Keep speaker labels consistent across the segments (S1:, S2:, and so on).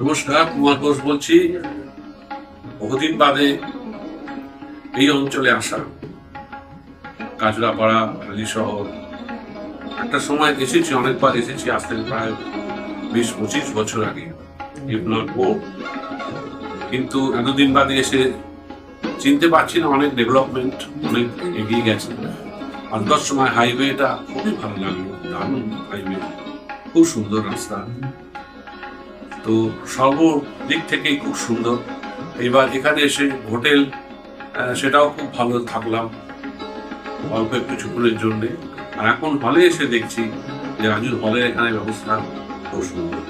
S1: নমস্কার, কুমার ঘোষ বলছি। বহুদিন বাদে এই অঞ্চলে আসা, কাজরাপাড়া, হালি শহর। একটা সময় এসেছি, অনেকবার এসেছি, আজ থেকে প্রায় 20-25 বছর আগে, ইফ নট মোর। কিন্তু এতদিন বাদে এসে চিনতে পারছি না, অনেক ডেভেলপমেন্ট, অনেক এগিয়ে গেছে। আসবার সময় হাইওয়েটা খুবই ভালো লাগলো, দারুণ হাইওয়ে, খুব সুন্দর রাস্তা। তো সর্বদিক থেকেই খুব সুন্দর। এবার এখানে এসে হোটেল, সেটাও খুব ভালো থাকলাম অল্প একটু কিছুক্ষণের জন্যে। আর এখন হলে এসে দেখছি যে রাজুর হলের এখানে ব্যবস্থা খুব সুন্দর।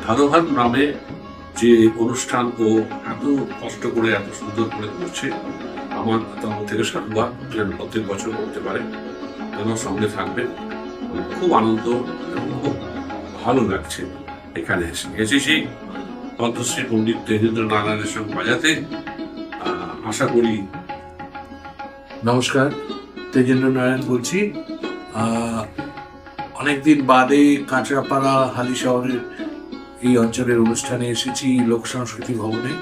S1: ধারোহার নামে যে অনুষ্ঠান ও এত কষ্ট করে এত সুন্দর করে করছে, আমার তরফ থেকে সাধুবাদ। যেন প্রত্যেক বছর করতে পারে, যেন সঙ্গে থাকবে। খুব আনন্দ এবং খুব ভালো লাগছে এখানে এসেছি পদ্মশ্রী পণ্ডিত তেজেন্দ্র নারায়ণের সঙ্গে বাজাতে। আশা করি।
S2: নমস্কার, তেজেন্দ্র নারায়ণ বলছি। অনেকদিন বাদে কাঁচরাপাড়া হালি শহরের এই অঞ্চলের অনুষ্ঠানে এসেছি, লোক সংস্কৃতি ভবনে।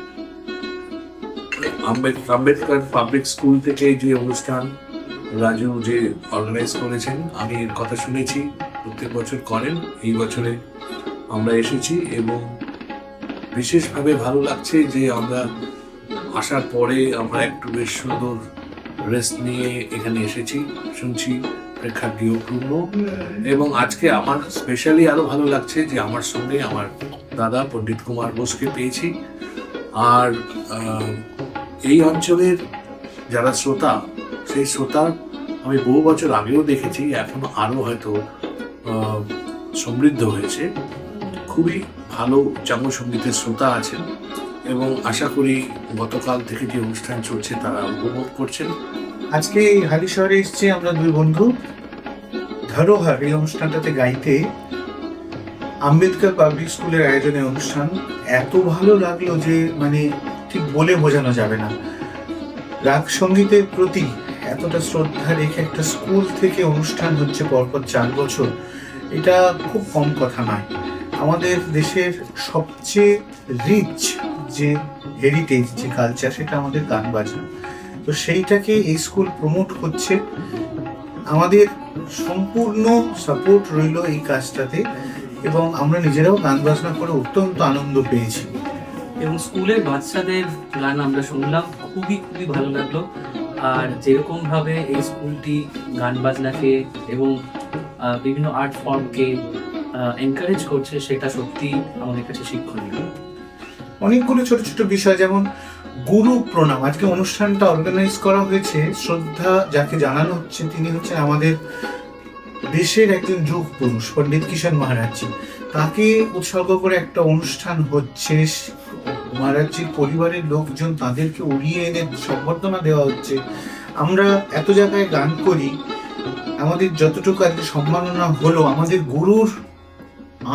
S2: আম্বেদকর পাবলিক স্কুল থেকে যে অনুষ্ঠান রাজু যে অর্গানাইজ করেছেন, আমি এর কথা শুনেছি, প্রত্যেক বছর করেন। এই বছরে আমরা এসেছি এবং বিশেষভাবে ভালো লাগছে যে আমরা আসার পরে আমরা একটু বেশ সুন্দর রেস্ট নিয়ে এখানে এসেছি। শুনছি প্রেক্ষাগৃহ পূর্ণ, এবং আজকে আমার স্পেশালি আরো ভালো লাগছে যে আমার সঙ্গে আমার দাদা পণ্ডিত কুমার বোসকে পেয়েছি। আর এই অঞ্চলের যারা শ্রোতা, সেই শ্রোতা আমি বহু বছর আগেও দেখেছি, এখনো আরো হয়তো সমৃদ্ধ হয়েছে। খুবই ভালো সঙ্গীতের শ্রোতা আছেন এবং আশা করি গতকাল থেকে যে অনুষ্ঠান চলছে তারা উপভোগ করছেন।
S3: আজকে হালি শহরে এসেছি আমরা দুই বন্ধু ধরোহার এই অনুষ্ঠানটাতে গাইতে। আম্বেদকর পাবলিক স্কুলের আয়োজনে অনুষ্ঠান এত ভালো লাগলো যে মানে ঠিক বলে বোঝানো যাবে না। রাগ সঙ্গীতের প্রতি এতটা শ্রদ্ধা রেখে একটা স্কুল থেকে অনুষ্ঠান হচ্ছে পরপর 4 বছর, এটা খুব কম কথা নয়। আমাদের দেশের সবচেয়ে রিচ যে হেরিটেজ, যে কালচার, সেটা আমাদের গান বাজনা। তো সেইটাকে এই স্কুল প্রমোট করছে। আমাদের সম্পূর্ণ সাপোর্ট রইল এই কাজটাতে, এবং আমরা নিজেরাও গান বাজনা করে অত্যন্ত আনন্দ পেয়েছি।
S4: এবং স্কুলের বাচ্চাদের গান আমরা শুনলাম, খুবই খুবই ভালো লাগলো। আর যেরকম ভাবে এই স্কুলটি গান বাজনাকে এবং বিভিন্ন আর্ট ফর্মকে এনকারেজ করছে, সেটা সত্যি আমাদের কাছে শিক্ষণীয়।
S3: অনেকগুলো ছোট ছোট বিষয়, যেমন গুরু প্রণাম। আজকে অনুষ্ঠানটা অর্গানাইজ করা হয়েছে, শ্রদ্ধা যাকে জানানো হচ্ছে তিনি হচ্ছেন আমাদের দেশের একজন যুগ পুরুষ, পণ্ডিত কিষাণ মহারাজজি। তাকে উৎসর্গ করে একটা অনুষ্ঠান হচ্ছে। মহারাজজির পরিবারের লোকজন, তাদেরকে উড়িয়ে এনে সম্বর্ধনা দেওয়া হচ্ছে। আমরা এত জায়গায় গান করি, আমাদের যতটুকু আজকে সম্মাননা হলো, আমাদের গুরুর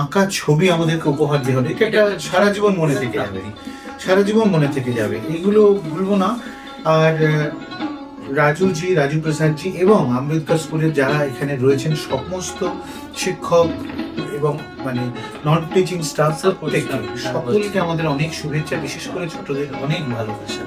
S3: আঁকা ছবি আমাদেরকে উপহার দেওয়া হলো। এটা সারা জীবন মনে থেকে যাবে, সারা জীবন মনে থেকে যাবে, এগুলো ভুলবো না। আর রাজু প্রসাদজি এবং আম্বেদকর স্কুলের যারা এখানে রয়েছেন সমস্ত শিক্ষক এবং মানে নন টিচিং স্টাফ, প্রত্যেককে সকলকে আমাদের অনেক শুভেচ্ছা, বিশেষ করে ছোটদের অনেক ভালোবাসা।